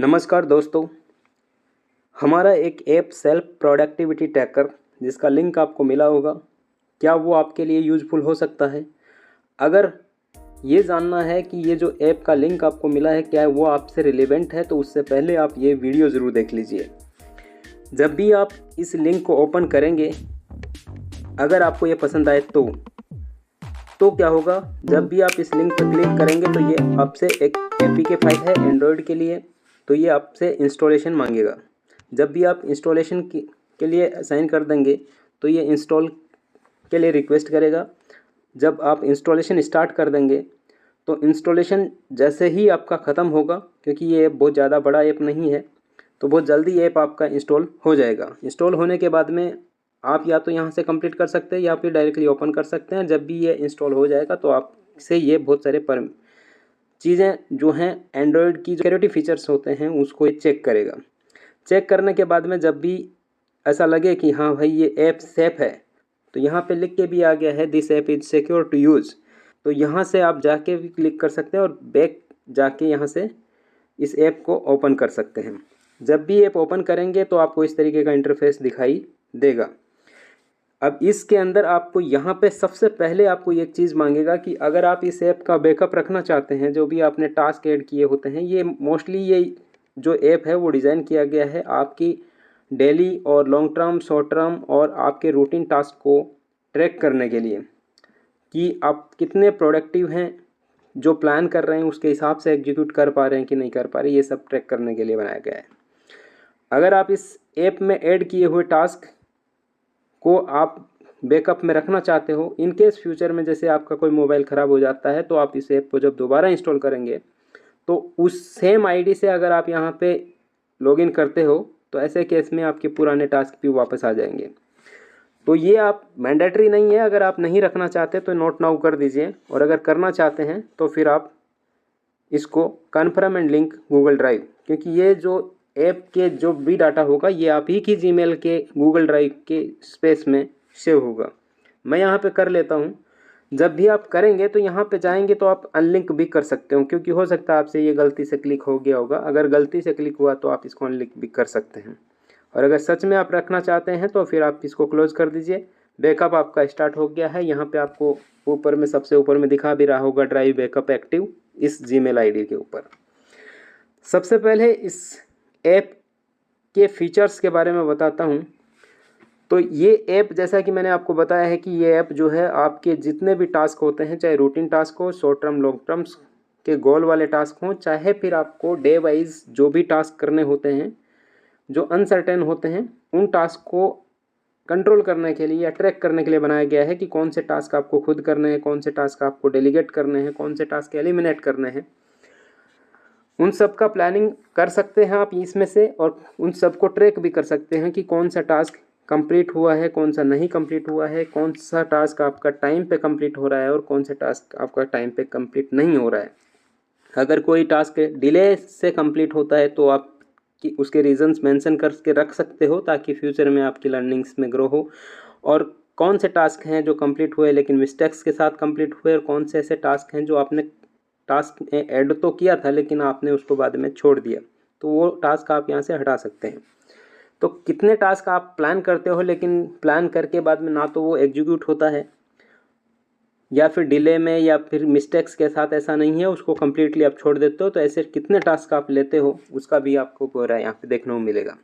नमस्कार दोस्तों। हमारा एक ऐप सेल्फ प्रोडक्टिविटी ट्रैकर जिसका लिंक आपको मिला होगा, क्या वो आपके लिए यूज़फुल हो सकता है? अगर ये जानना है कि ये जो ऐप का लिंक आपको मिला है क्या वो आपसे रिलेवेंट है, तो उससे पहले आप ये वीडियो ज़रूर देख लीजिए। जब भी आप इस लिंक को ओपन करेंगे, अगर आपको ये पसंद आए तो क्या होगा, जब भी आप इस लिंक पर क्लिक करेंगे तो ये आपसे एक एपीके फाइल है एंड्रॉयड के लिए, तो ये आपसे इंस्टॉलेशन मांगेगा। जब भी आप इंस्टॉलेशन के लिए असाइन कर देंगे तो ये इंस्टॉल के लिए रिक्वेस्ट करेगा। जब आप इंस्टॉलेशन स्टार्ट कर देंगे तो इंस्टॉलेशन जैसे ही आपका ख़त्म होगा, क्योंकि ये ऐप बहुत ज़्यादा बड़ा ऐप नहीं है, तो बहुत जल्दी ऐप आपका इंस्टॉल हो जाएगा। इंस्टॉल होने के बाद में आप या तो यहाँ से कंप्लीट कर सकते हैं या फिर डायरेक्टली ओपन कर सकते हैं। जब भी ये इंस्टॉल हो जाएगा तो आपसे ये बहुत सारे चीज़ें जो हैं एंड्रॉयड की जो सिक्योरिटी फीचर्स होते हैं उसको ये चेक करेगा। चेक करने के बाद में जब भी ऐसा लगे कि हाँ भाई ये ऐप सेफ़ है, तो यहाँ पे लिख के भी आ गया है this app is secure to use, तो यहाँ से आप जाके भी क्लिक कर सकते हैं और बैक जाके यहाँ से इस ऐप को ओपन कर सकते हैं। जब भी ऐप ओपन करेंगे तो आपको इस तरीके का इंटरफेस दिखाई देगा। अब इसके अंदर आपको यहाँ पे सबसे पहले आपको एक चीज़ मांगेगा कि अगर आप इस ऐप का बैकअप रखना चाहते हैं, जो भी आपने टास्क ऐड किए होते हैं, ये मोस्टली ये जो ऐप है वो डिज़ाइन किया गया है आपकी डेली और लॉन्ग टर्म, शॉर्ट टर्म और आपके रूटीन टास्क को ट्रैक करने के लिए, कि आप कितने प्रोडक्टिव हैं, जो प्लान कर रहे हैं उसके हिसाब से एग्जीक्यूट कर पा रहे हैं कि नहीं कर पा रहे, ये सब ट्रैक करने के लिए बनाया गया है। अगर आप इस ऐप में ऐड किए हुए टास्क को आप बैकअप में रखना चाहते हो, इन केस फ्यूचर में जैसे आपका कोई मोबाइल ख़राब हो जाता है, तो आप इस ऐप को जब दोबारा इंस्टॉल करेंगे तो उस सेम आईडी से अगर आप यहाँ पे लॉगिन करते हो तो ऐसे केस में आपके पुराने टास्क भी वापस आ जाएंगे। तो ये आप मैंडेटरी नहीं है, अगर आप नहीं रखना चाहते तो नोट नाउ कर दीजिए, और अगर करना चाहते हैं तो फिर आप इसको confirm and link Google drive, क्योंकि ये जो ऐप के जो भी डाटा होगा ये आप ही की जीमेल के गूगल ड्राइव के स्पेस में सेव होगा। मैं यहाँ पे कर लेता हूँ। जब भी आप करेंगे तो यहाँ पे जाएंगे तो आप अनलिंक भी कर सकते हो, क्योंकि हो सकता है आपसे ये गलती से क्लिक हो गया होगा। अगर गलती से क्लिक हुआ तो आप इसको अनलिंक भी कर सकते हैं, और अगर सच में आप रखना चाहते हैं तो फिर आप इसको क्लोज कर दीजिए। बैकअप आपका स्टार्ट हो गया है। यहाँ पे आपको ऊपर में सबसे ऊपर में दिखा भी रहा होगा ड्राइव बैकअप एक्टिव इस जीमेल आईडी के ऊपर। सबसे पहले इस ऐप के फीचर्स के बारे में बताता हूँ। तो ये ऐप, जैसा कि मैंने आपको बताया है कि ये ऐप जो है आपके जितने भी टास्क होते हैं, चाहे रूटीन टास्क हो, शॉर्ट टर्म लॉन्ग टर्म के गोल वाले टास्क हों, चाहे फिर आपको डे वाइज जो भी टास्क करने होते हैं जो अनसर्टेन होते हैं, उन टास्क को कंट्रोल करने के लिए या ट्रैक करने के लिए बनाया गया है कि कौन से टास्क आपको खुद करने हैं, कौन से टास्क आपको डेलीगेट करने हैं, कौन से टास्क एलिमिनेट करने हैं। उन सब का प्लानिंग कर सकते हैं आप इसमें से, और उन सब को ट्रैक भी कर सकते हैं कि कौन सा टास्क कंप्लीट हुआ है, कौन सा नहीं कंप्लीट हुआ है, कौन सा टास्क आपका टाइम पे कंप्लीट हो रहा है और कौन सा टास्क आपका टाइम पे कंप्लीट नहीं हो रहा है। अगर कोई टास्क डिले से कंप्लीट होता है तो आप कि उसके रीजंस मेंशन करके रख सकते हो, ताकि फ्यूचर में आपकी लर्निंग्स में ग्रो हो। और कौन से टास्क हैं जो कंप्लीट हुए लेकिन मिस्टेक्स के साथ कंप्लीट हुए, और कौन से ऐसे टास्क हैं जो आपने टास्क ऐड तो किया था लेकिन आपने उसको बाद में छोड़ दिया, तो वो टास्क आप यहाँ से हटा सकते हैं। तो कितने टास्क आप प्लान करते हो लेकिन प्लान करके बाद में ना तो वो एग्जीक्यूट होता है, या फिर डिले में या फिर मिस्टेक्स के साथ ऐसा नहीं है, उसको कम्प्लीटली आप छोड़ देते हो, तो ऐसे कितने टास्क आप लेते हो उसका भी आपको पूरा यहाँ पे देखने को मिलेगा।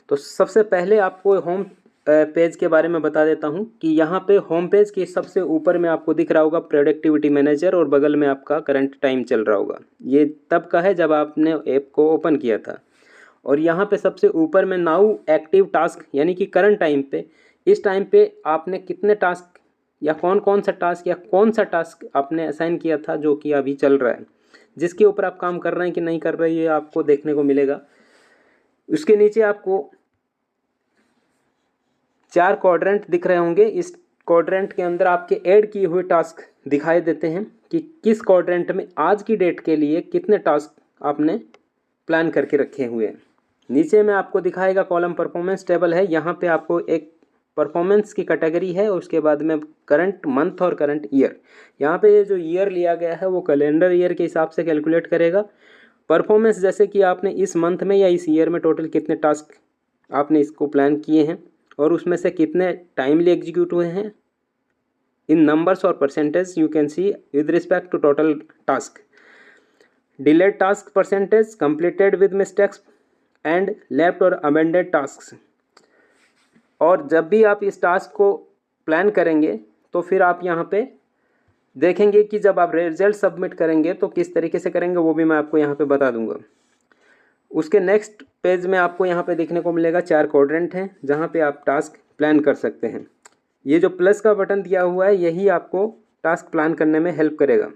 तो सबसे पहले आपको होम पेज के बारे में बता देता हूँ कि यहाँ पे होम पेज के सबसे ऊपर में आपको दिख रहा होगा प्रोडक्टिविटी मैनेजर, और बगल में आपका करंट टाइम चल रहा होगा। ये तब का है जब आपने ऐप को ओपन किया था। और यहाँ पे सबसे ऊपर में नाउ एक्टिव टास्क, यानी कि करंट टाइम पे, इस टाइम पे आपने कितने टास्क या कौन सा टास्क आपने असाइन किया था जो कि अभी चल रहा है, जिसके ऊपर आप काम कर रहे हैं कि नहीं कर रहे हैं, ये आपको देखने को मिलेगा। उसके नीचे आपको 4 क्वाड्रेंट दिख रहे होंगे। इस क्वाड्रेंट के अंदर आपके ऐड किए हुए टास्क दिखाई देते हैं कि किस क्वाड्रेंट में आज की डेट के लिए कितने टास्क आपने प्लान करके रखे हुए हैं। नीचे में आपको दिखाएगा कॉलम परफॉर्मेंस टेबल है। यहाँ पे आपको एक परफॉर्मेंस की कैटेगरी है, और उसके बाद में करंट मंथ और करंट ईयर। यहाँ पे जो ईयर लिया गया है वो कैलेंडर ईयर के हिसाब से कैलकुलेट करेगा, परफॉर्मेंस जैसे कि आपने इस मंथ में या इस ईयर में टोटल कितने टास्क आपने इसको प्लान किए हैं और उसमें से कितने टाइमली एग्जीक्यूट हुए हैं, इन नंबर्स और percentage you can see with respect to total task, delayed task percentage, completed with mistakes and left और अमेंडेड टास्क। और जब भी आप इस टास्क को प्लान करेंगे तो फिर आप यहाँ पे देखेंगे कि जब आप रिजल्ट सबमिट करेंगे तो किस तरीके से करेंगे, वो भी मैं आपको यहाँ पे बता दूंगा। उसके नेक्स्ट पेज में आपको यहाँ पे देखने को मिलेगा 4 क्वाड्रेंट हैं जहाँ पे आप टास्क प्लान कर सकते हैं। ये जो प्लस का बटन दिया हुआ है यही आपको टास्क प्लान करने में हेल्प करेगा।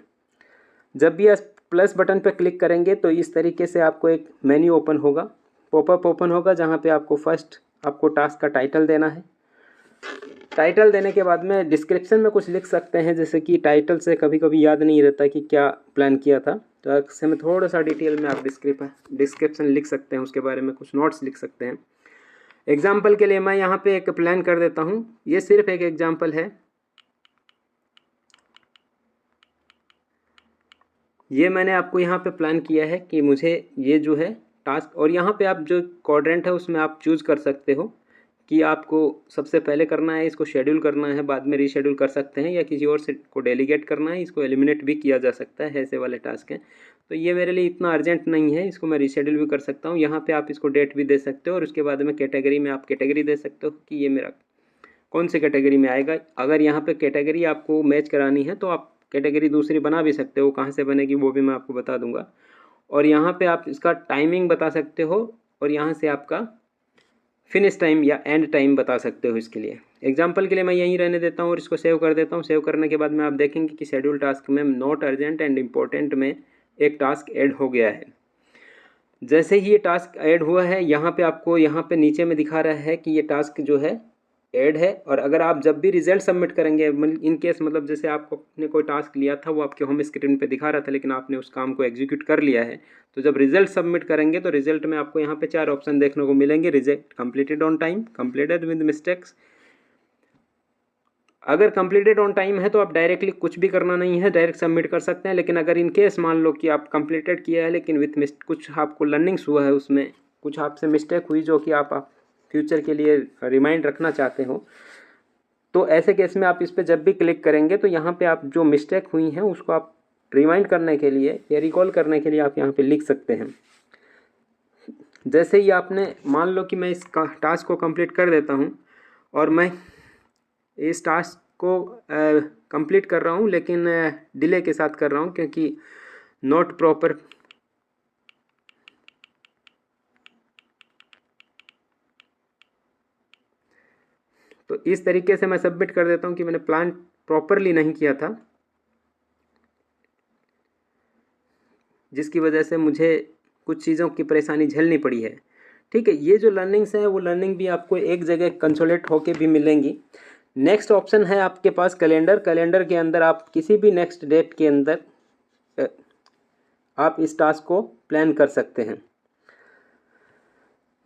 जब भी आप प्लस बटन पर क्लिक करेंगे तो इस तरीके से आपको एक मेन्यू ओपन होगा, पॉपअप ओपन होगा, जहाँ पे आपको फर्स्ट आपको टास्क का टाइटल देना है। टाइटल देने के बाद में डिस्क्रिप्शन में कुछ लिख सकते हैं, जैसे कि टाइटल से कभी कभी याद नहीं रहता कि क्या प्लान किया था, तो ऐसे में थोड़ा सा डिटेल में आप डिस्क्रिप्शन लिख सकते हैं, उसके बारे में कुछ नोट्स लिख सकते हैं। एग्जाम्पल के लिए मैं यहाँ पे एक प्लान कर देता हूँ, ये सिर्फ एक एग्जाम्पल है। ये मैंने आपको यहाँ पे प्लान किया है कि मुझे ये जो है टास्क, और यहाँ पे आप जो क्वाड्रेंट है उसमें आप चूज़ कर सकते हो कि आपको सबसे पहले करना है, इसको शेड्यूल करना है, बाद में रीशेड्यूल कर सकते हैं, या किसी और से को डेलीगेट करना है, इसको एलिमिनेट भी किया जा सकता है, ऐसे वाले टास्क हैं। तो ये मेरे लिए इतना अर्जेंट नहीं है, इसको मैं रीशेड्यूल भी कर सकता हूँ। यहाँ पे आप इसको डेट भी दे सकते हो और उसके बाद में कैटेगरी में आप कैटेगरी दे सकते हो कि ये मेरा कौन सी कैटेगरी में आएगा। अगर यहाँ पर कैटेगरी आपको मैच करानी है तो आप कैटेगरी दूसरी बना भी सकते हो, कहाँ से बनेगी वो भी मैं आपको बता दूँगा। और यहाँ पर आप इसका टाइमिंग बता सकते हो और यहाँ से आपका फिनिश टाइम या एंड टाइम बता सकते हो। इसके लिए एग्जांपल के लिए मैं यहीं रहने देता हूँ और इसको सेव कर देता हूँ। सेव करने के बाद में आप देखेंगे कि शेड्यूल टास्क में नॉट अर्जेंट एंड इम्पोर्टेंट में एक टास्क ऐड हो गया है। जैसे ही ये टास्क ऐड हुआ है, यहाँ पे आपको यहाँ पे नीचे में दिखा रहा है कि ये टास्क जो है ऐड है। और अगर आप जब भी रिजल्ट सबमिट करेंगे, इन केस मतलब जैसे आपने कोई टास्क लिया था, वो आपके होम स्क्रीन पे दिखा रहा था, लेकिन आपने उस काम को एग्जीक्यूट कर लिया है, तो जब रिजल्ट सबमिट करेंगे तो रिजल्ट में आपको यहाँ पे 4 ऑप्शन देखने को मिलेंगे। Reject, completed on time, completed with mistakes. अगर कंप्लीटेड ऑन टाइम है तो आप डायरेक्टली कुछ भी करना नहीं है, डायरेक्ट सबमिट कर सकते हैं। लेकिन अगर इन केस मान लो कि आप कंप्लीटेड किया है लेकिन विथ कुछ आपको लर्निंग्स हुआ है, उसमें कुछ आपसे मिस्टेक हुई जो कि आप फ्यूचर के लिए रिमाइंड रखना चाहते हो, तो ऐसे केस में आप इस पर जब भी क्लिक करेंगे तो यहाँ पे आप जो मिस्टेक हुई हैं उसको आप रिमाइंड करने के लिए या रिकॉल करने के लिए आप यहाँ पे लिख सकते हैं। जैसे ही आपने मान लो कि मैं इस टास्क को कंप्लीट कर देता हूँ और मैं इस टास्क को कंप्लीट कर रहा हूँ, लेकिन डिले के साथ कर रहा हूँ क्योंकि नॉट प्रॉपर तो इस तरीके से मैं सबमिट कर देता हूँ कि मैंने प्लान प्रॉपरली नहीं किया था, जिसकी वजह से मुझे कुछ चीज़ों की परेशानी झेलनी पड़ी है। ठीक है, ये जो लर्निंग्स हैं वो लर्निंग भी आपको एक जगह कंसोलेट होके भी मिलेंगी। नेक्स्ट ऑप्शन है आपके पास कैलेंडर। कैलेंडर के अंदर आप किसी भी नेक्स्ट डेट के अंदर आप इस टास्क को प्लान कर सकते हैं।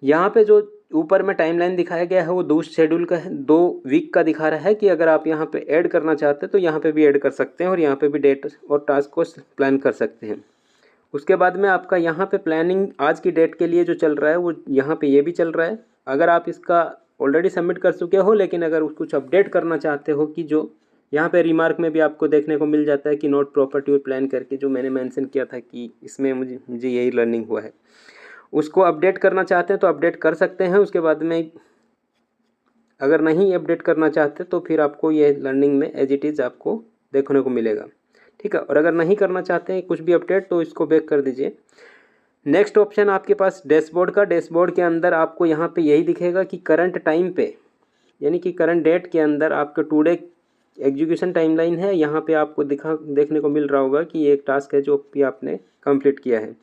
यहाँ पे जो ऊपर में टाइमलाइन दिखाया गया है वो 2 शेड्यूल का है, 2 वीक का दिखा रहा है कि अगर आप यहाँ पे ऐड करना चाहते हैं तो यहाँ पे भी ऐड कर सकते हैं और यहाँ पे भी डेट और टास्क को प्लान कर सकते हैं। उसके बाद में आपका यहाँ पे प्लानिंग आज की डेट के लिए जो चल रहा है वो यहाँ पे ये भी चल रहा है। अगर आप इसका ऑलरेडी सबमिट कर चुके हो, लेकिन अगर कुछ अपडेट करना चाहते हो कि जो यहाँ पे रिमार्क में भी आपको देखने को मिल जाता है कि नॉट प्रॉपर टू प्लान करके, जो मैंने मेंशन किया था कि इसमें मुझे यही लर्निंग हुआ है, उसको अपडेट करना चाहते हैं तो अपडेट कर सकते हैं। उसके बाद में अगर नहीं अपडेट करना चाहते तो फिर आपको ये लर्निंग में एज इट इज़ आपको देखने को मिलेगा। ठीक है, और अगर नहीं करना चाहते हैं कुछ भी अपडेट तो इसको बैक कर दीजिए। नेक्स्ट ऑप्शन आपके पास डैशबोर्ड का। डैशबोर्ड के अंदर आपको यहाँ पे यही दिखेगा कि करंट टाइम पे, यानी कि करंट डेट के अंदर आपका टुडे एग्जीक्यूशन टाइमलाइन है। यहाँ पे आपको देखने को मिल रहा होगा कि एक टास्क है जो भी आपने कंप्लीट किया है।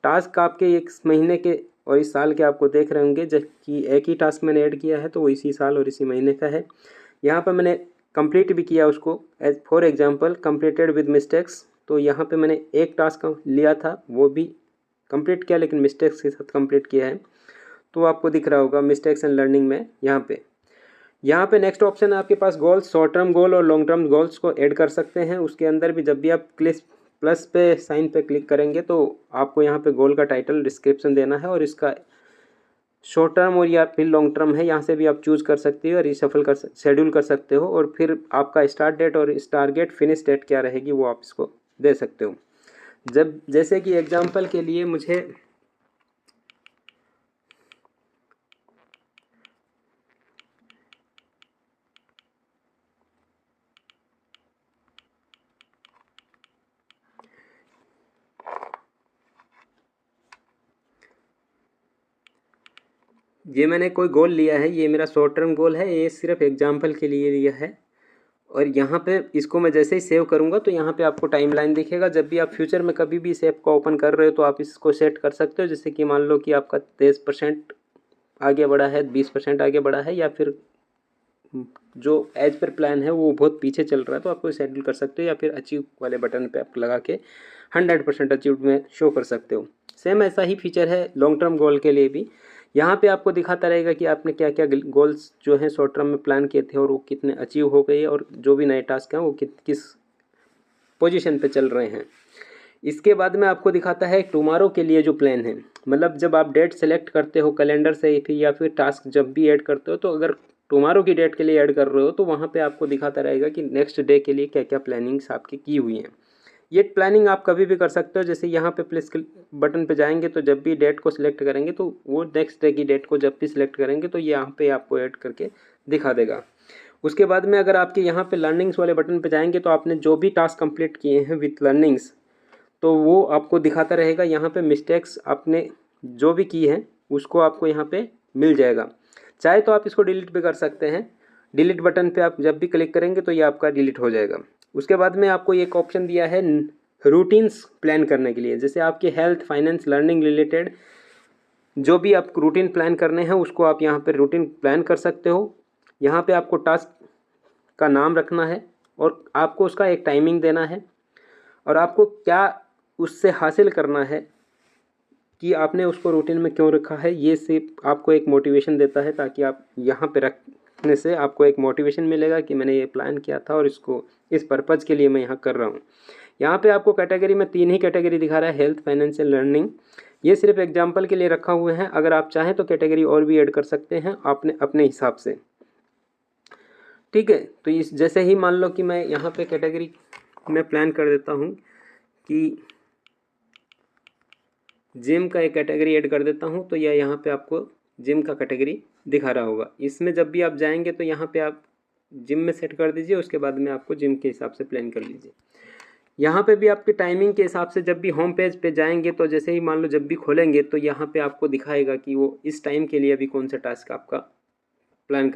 टास्क आपके इस महीने के और इस साल के आपको देख रहे होंगे, जबकि एक ही टास्क मैंने ऐड किया है तो वो इसी साल और इसी महीने का है। यहाँ पर मैंने कंप्लीट भी किया उसको, as for example completed with mistakes. तो यहाँ पे मैंने एक टास्क लिया था वो भी कंप्लीट किया, लेकिन मिस्टेक्स के साथ कंप्लीट किया है, तो आपको दिख रहा होगा मिस्टेक्स एंड लर्निंग में। यहाँ पे नेक्स्ट ऑप्शन है आपके पास गोल्स। शॉर्ट टर्म गोल और लॉन्ग टर्म गोल्स को ऐड कर सकते हैं। उसके अंदर भी जब भी आप प्लस पे साइन पे क्लिक करेंगे तो आपको यहाँ पे गोल का टाइटल डिस्क्रिप्शन देना है और इसका शॉर्ट टर्म और या फिर लॉन्ग टर्म है, यहाँ से भी आप चूज़ कर सकते हो और रीशफल कर शेड्यूल कर सकते हो। और फिर आपका स्टार्ट डेट और टारगेट फिनिश डेट क्या रहेगी वो आप इसको दे सकते हो। जब जैसे कि एग्जांपल के लिए मुझे ये मैंने कोई गोल लिया है, ये मेरा शॉर्ट टर्म गोल है, ये सिर्फ एग्जांपल के लिए लिया है। और यहाँ पे इसको मैं जैसे ही सेव करूँगा तो यहाँ पे आपको टाइमलाइन दिखेगा। जब भी आप फ्यूचर में कभी भी इस ऐप को ओपन कर रहे हो तो आप इसको सेट कर सकते हो। जैसे कि मान लो कि आपका 10% आगे बढ़ा है, 20% आगे बढ़ा है, या फिर जो एज पर प्लान है वो बहुत पीछे चल रहा है तो आपको शेड्यूल कर सकते हो, या फिर अचीव वाले बटन पे आप लगा के 100% अचीव में शो कर सकते हो। सेम ऐसा ही फीचर है लॉन्ग टर्म गोल के लिए भी। यहाँ पे आपको दिखाता रहेगा कि आपने क्या क्या गोल्स जो हैं शॉर्ट टर्म में प्लान किए थे और वो कितने अचीव हो गए, और जो भी नए टास्क हैं वो किस पोजीशन पे चल रहे हैं। इसके बाद में आपको दिखाता है टुमारो के लिए जो प्लान है, मतलब जब आप डेट सेलेक्ट करते हो कैलेंडर से या फिर टास्क जब भी ऐड करते हो, तो अगर टुमारो की डेट के लिए ऐड कर रहे हो तो वहाँ पे आपको दिखाता रहेगा कि नेक्स्ट डे के लिए क्या क्या प्लानिंग्स आपकी की हुई हैं। ये प्लानिंग आप कभी भी कर सकते हो। जैसे यहाँ पे प्लेस बटन पे जाएंगे तो जब भी डेट को सिलेक्ट करेंगे तो वो नेक्स्ट डे की डेट को जब भी सिलेक्ट करेंगे तो यहाँ पे आपको ऐड करके दिखा देगा। उसके बाद में अगर आपके यहाँ पे लर्निंग्स वाले बटन पे जाएंगे तो आपने जो भी टास्क कंप्लीट किए हैं विथ लर्निंग्स तो वो आपको दिखाता रहेगा। यहाँ पे मिस्टेक्स आपने जो भी की है उसको आपको यहाँ पे मिल जाएगा। चाहे तो आप इसको डिलीट भी कर सकते हैं। डिलीट बटन पे आप जब भी क्लिक करेंगे तो ये आपका डिलीट हो जाएगा। उसके बाद में आपको एक ऑप्शन दिया है रूटीन्स प्लान करने के लिए। जैसे आपके हेल्थ, फाइनेंस, लर्निंग रिलेटेड जो भी आप रूटीन प्लान करने हैं उसको आप यहाँ पे रूटीन प्लान कर सकते हो। यहाँ पे आपको टास्क का नाम रखना है और आपको उसका एक टाइमिंग देना है, और आपको क्या उससे हासिल करना है कि आपने उसको रूटीन में क्यों रखा है। ये सिर्फ आपको एक मोटिवेशन देता है, ताकि आप यहाँ पे रखने से आपको एक मोटिवेशन मिलेगा कि मैंने ये प्लान किया था और इसको इस पर्पज़ के लिए मैं यहाँ कर रहा हूँ। यहाँ पे आपको कैटेगरी में 3 ही कैटेगरी दिखा रहा है, हेल्थ, फाइनेंशियल, लर्निंग। ये सिर्फ एग्जाम्पल के लिए रखा हुए हैं। अगर आप चाहें तो कैटेगरी और भी ऐड कर सकते हैं आपने अपने हिसाब से। ठीक है, तो इस जैसे ही मान लो कि मैं यहाँ पे कैटेगरी में प्लान कर देता हूँ कि जिम का एक कैटेगरी ऐड कर देता हूँ, तो यह यहाँ पे आपको जिम का कैटेगरी दिखा रहा होगा। इसमें जब भी आप जाएंगे तो यहाँ पे आप जिम में सेट कर दीजिए, उसके बाद में आपको जिम के हिसाब से प्लान कर लीजिए। यहाँ पे भी आपके टाइमिंग के हिसाब से जब भी होम पेज पे जाएंगे तो जैसे ही मान लो जब भी खोलेंगे तो यहाँ पे आपको दिखाएगा कि वो इस टाइम के लिए अभी कौन सा टास्क आपका प्लान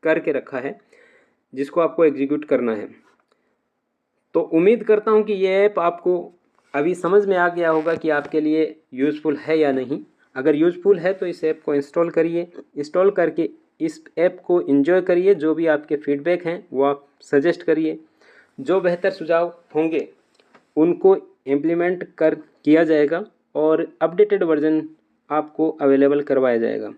करके रखा है जिसको आपको एग्जीक्यूट करना है। तो उम्मीद करता हूँ कि ये ऐप आपको अभी समझ में आ गया होगा कि आपके लिए यूज़फुल है या नहीं। अगर यूज़फुल है तो इस ऐप को इंस्टॉल करिए। इंस्टॉल करके इस ऐप को एंजॉय करिए। जो भी आपके फीडबैक हैं वो आप सजेस्ट करिए। जो बेहतर सुझाव होंगे उनको इम्प्लीमेंट किया जाएगा और अपडेटेड वर्जन आपको अवेलेबल करवाया जाएगा।